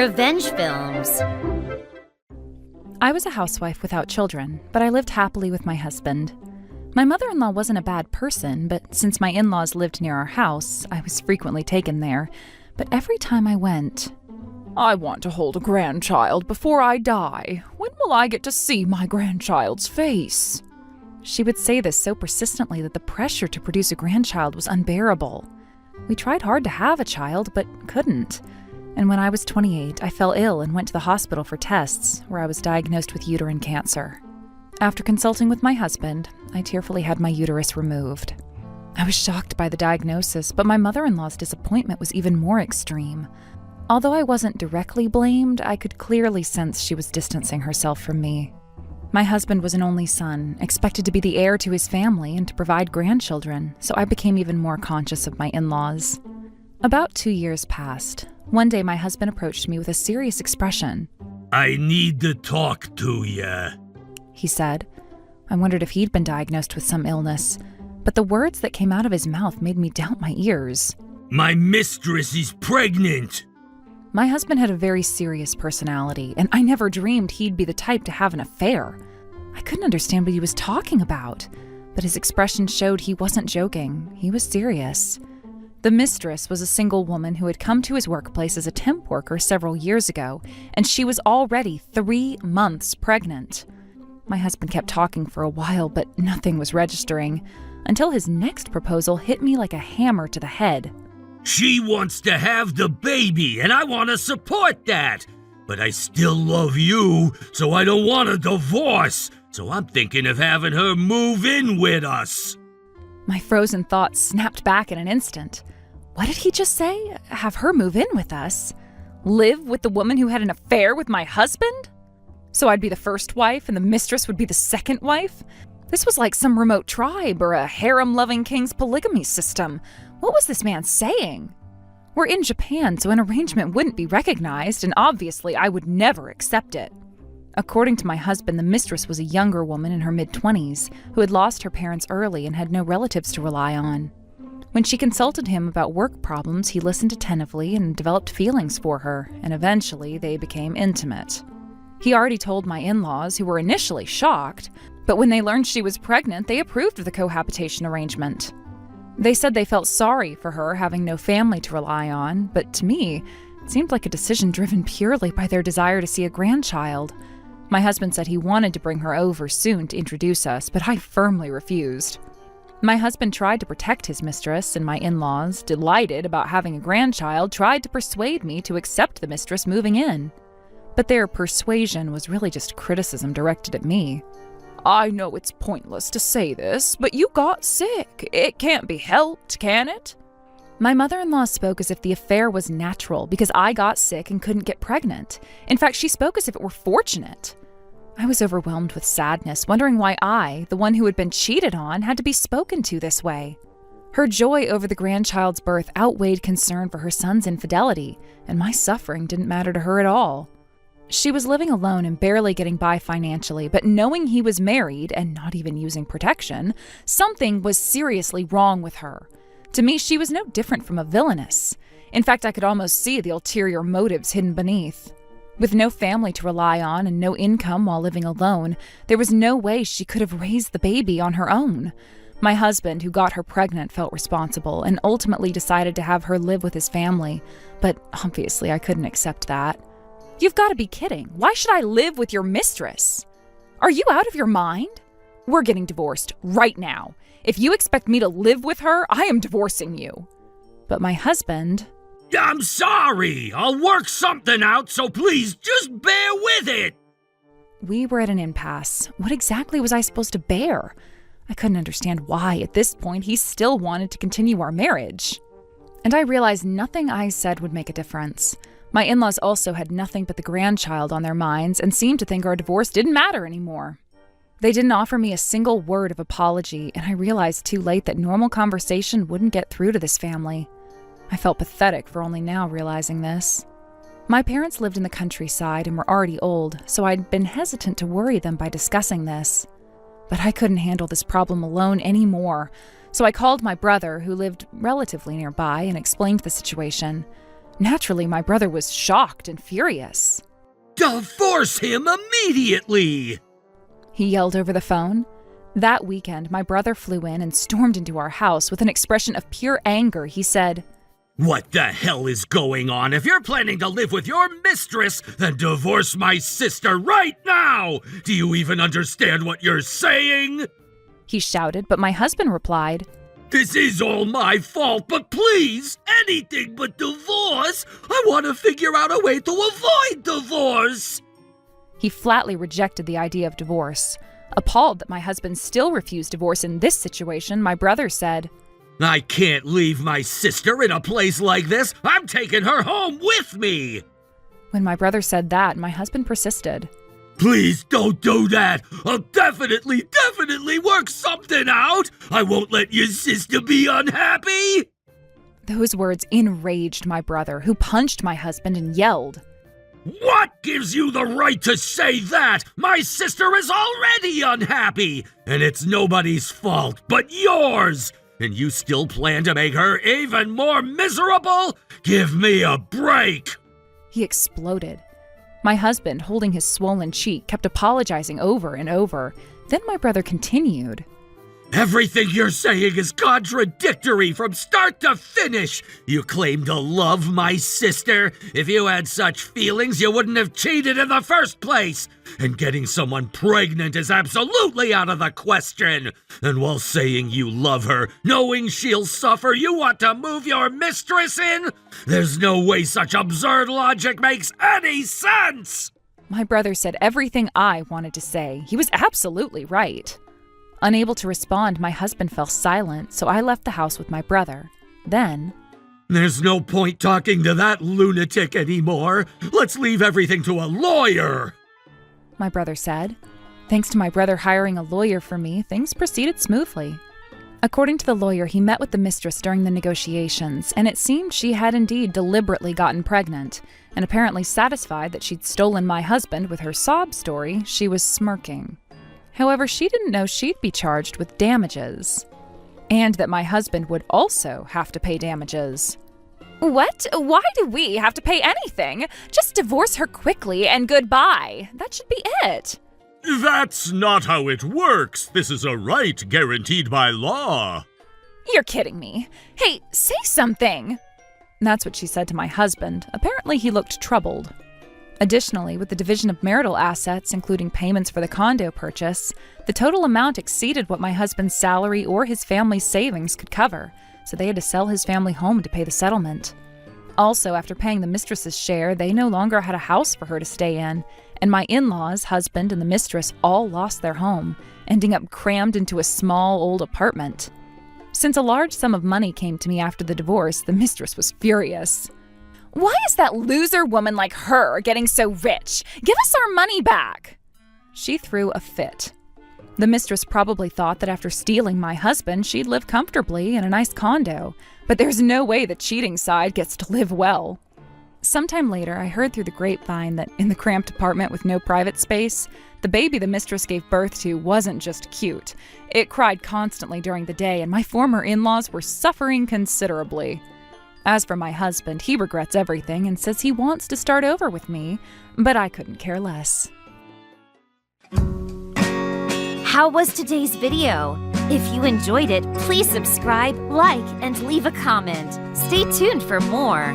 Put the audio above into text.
Revenge Films. I was a housewife without children, but I lived happily with my husband. My mother-in-law wasn't a bad person, but since my in-laws lived near our house, I was frequently taken there. But every time I went, "I want to hold a grandchild before I die. When will I get to see my grandchild's face?" She would say this so persistently that the pressure to produce a grandchild was unbearable. We tried hard to have a child, but couldn't. And when I was 28, I fell ill and went to the hospital for tests, where I was diagnosed with uterine cancer. After consulting with my husband, I tearfully had my uterus removed. I was shocked by the diagnosis, but my mother-in-law's disappointment was even more extreme. Although I wasn't directly blamed, I could clearly sense she was distancing herself from me. My husband was an only son, expected to be the heir to his family and to provide grandchildren, so I became even more conscious of my in-laws. About 2 years passed. One day my husband approached me with a serious expression. "I need to talk to ya," he said. I wondered if he'd been diagnosed with some illness, but the words that came out of his mouth made me doubt my ears. "My mistress is pregnant." My husband had a very serious personality, and I never dreamed he'd be the type to have an affair. I couldn't understand what he was talking about, but his expression showed he wasn't joking. He was serious. The mistress was a single woman who had come to his workplace as a temp worker several years ago, and she was already 3 months pregnant. My husband kept talking for a while, but nothing was registering, until his next proposal hit me like a hammer to the head. "She wants to have the baby, and I want to support that. But I still love you, so I don't want a divorce. So I'm thinking of having her move in with us." My frozen thoughts snapped back in an instant. What did he just say? Have her move in with us? Live with the woman who had an affair with my husband? So I'd be the first wife and the mistress would be the second wife? This was like some remote tribe or a harem-loving king's polygamy system. What was this man saying? We're in Japan, so an arrangement wouldn't be recognized, and obviously I would never accept it. According to my husband, the mistress was a younger woman in her mid-20s who had lost her parents early and had no relatives to rely on. When she consulted him about work problems, he listened attentively and developed feelings for her, and eventually they became intimate. He already told my in-laws, who were initially shocked, but when they learned she was pregnant, they approved of the cohabitation arrangement. They said they felt sorry for her having no family to rely on, but to me, it seemed like a decision driven purely by their desire to see a grandchild. My husband said he wanted to bring her over soon to introduce us, but I firmly refused. My husband tried to protect his mistress, and my in-laws, delighted about having a grandchild, tried to persuade me to accept the mistress moving in. But their persuasion was really just criticism directed at me. "I know it's pointless to say this, but you got sick. It can't be helped, can it?" My mother-in-law spoke as if the affair was natural because I got sick and couldn't get pregnant. In fact, she spoke as if it were fortunate. I was overwhelmed with sadness, wondering why I, the one who had been cheated on, had to be spoken to this way. Her joy over the grandchild's birth outweighed concern for her son's infidelity, and my suffering didn't matter to her at all. She was living alone and barely getting by financially, but knowing he was married and not even using protection, something was seriously wrong with her. To me, she was no different from a villainess. In fact, I could almost see the ulterior motives hidden beneath. With no family to rely on and no income while living alone, there was no way she could have raised the baby on her own. My husband, who got her pregnant, felt responsible and ultimately decided to have her live with his family, but obviously I couldn't accept that. "You've got to be kidding. Why should I live with your mistress? Are you out of your mind? We're getting divorced right now. If you expect me to live with her, I am divorcing you." But my husband... "I'm sorry. I'll work something out, so please just bear with it." We were at an impasse. What exactly was I supposed to bear? I couldn't understand why, at this point, he still wanted to continue our marriage. And I realized nothing I said would make a difference. My in-laws also had nothing but the grandchild on their minds and seemed to think our divorce didn't matter anymore. They didn't offer me a single word of apology, and I realized too late that normal conversation wouldn't get through to this family. I felt pathetic for only now realizing this. My parents lived in the countryside and were already old, so I'd been hesitant to worry them by discussing this. But I couldn't handle this problem alone anymore, so I called my brother, who lived relatively nearby, and explained the situation. Naturally, my brother was shocked and furious. Divorce him immediately! He yelled over the phone. That weekend, my brother flew in and stormed into our house with an expression of pure anger. He said, "What the hell is going on? If you're planning to live with your mistress, then divorce my sister right now! Do you even understand what you're saying?" He shouted, but my husband replied, "This is all my fault, but please, anything but divorce! I want to figure out a way to avoid divorce!" He flatly rejected the idea of divorce. Appalled that my husband still refused divorce in this situation, my brother said, "I can't leave my sister in a place like this. I'm taking her home with me." When my brother said that, my husband persisted. "Please don't do that. I'll definitely work something out. I won't let your sister be unhappy." Those words enraged my brother, who punched my husband and yelled, "What gives you the right to say that? My sister is already unhappy, and it's nobody's fault but yours. And you still plan to make her even more miserable? Give me a break!" He exploded. My husband, holding his swollen cheek, kept apologizing over and over. Then my brother continued, "Everything you're saying is contradictory from start to finish. You claim to love my sister. If you had such feelings, you wouldn't have cheated in the first place. And getting someone pregnant is absolutely out of the question. And while saying you love her, knowing she'll suffer, you want to move your mistress in? There's no way such absurd logic makes any sense." My brother said everything I wanted to say. He was absolutely right. Unable to respond, my husband fell silent, so I left the house with my brother. Then, "There's no point talking to that lunatic anymore. Let's leave everything to a lawyer," my brother said. Thanks to my brother hiring a lawyer for me, things proceeded smoothly. According to the lawyer, he met with the mistress during the negotiations, and it seemed she had indeed deliberately gotten pregnant, and apparently satisfied that she'd stolen my husband with her sob story, she was smirking. However, she didn't know she'd be charged with damages, and that my husband would also have to pay damages. What? Why do we have to pay anything? Just divorce her quickly and goodbye. That should be it. "That's not how it works. This is a right guaranteed by law." You're kidding me. Hey, say something. That's what she said to my husband. Apparently, he looked troubled. Additionally, with the division of marital assets, including payments for the condo purchase, the total amount exceeded what my husband's salary or his family's savings could cover, so they had to sell his family home to pay the settlement. Also, after paying the mistress's share, they no longer had a house for her to stay in, and my in-laws, husband, and the mistress all lost their home, ending up crammed into a small old apartment. Since a large sum of money came to me after the divorce, the mistress was furious. Why is that loser woman like her getting so rich? Give us our money back! She threw a fit. The mistress probably thought that after stealing my husband, she'd live comfortably in a nice condo, but there's no way the cheating side gets to live well. Sometime later, I heard through the grapevine that in the cramped apartment with no private space, the baby the mistress gave birth to wasn't just cute. It cried constantly during the day, and my former in-laws were suffering considerably. As for my husband, he regrets everything and says he wants to start over with me, but I couldn't care less. How was today's video? If you enjoyed it, please subscribe, like, and leave a comment. Stay tuned for more.